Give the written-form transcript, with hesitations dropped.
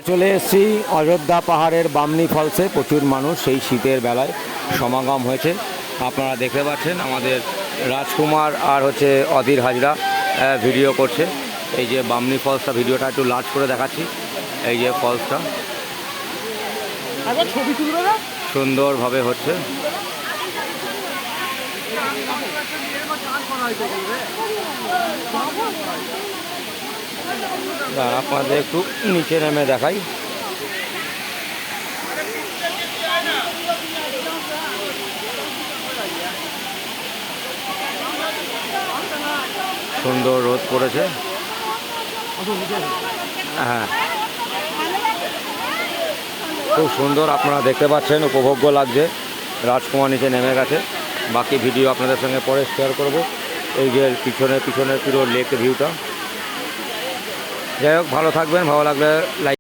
চলে এসেছি অযোধ্যা পাহাড়ের বামনি ফলসে। প্রচুর মানুষ সেই শীতের বেলায় সমাগম হয়েছে। আপনারা দেখতে পাচ্ছেন আমাদের রাজকুমার আর অধীর হাজরা ভিডিও করছে। এই যে বামনি ফলসটা, ভিডিওটা একটু লার্জ করে দেখাচ্ছি। এই যে ফলসটা সুন্দরভাবে হচ্ছে। আপনাদের একটু নিচে নেমে দেখাই। সুন্দর রোদ পড়েছে। হ্যাঁ, খুব সুন্দর, আপনারা দেখতে পাচ্ছেন, উপভোগ্য লাগছে। রাজকুমার নিচে নেমে গেছে। বাকি ভিডিও আপনাদের সঙ্গে পরে শেয়ার করব। এই যে পিছনে পুরো লেক ভিউটা। যাই হোক, ভালো থাকবেন, ভালো লাগলে লাইক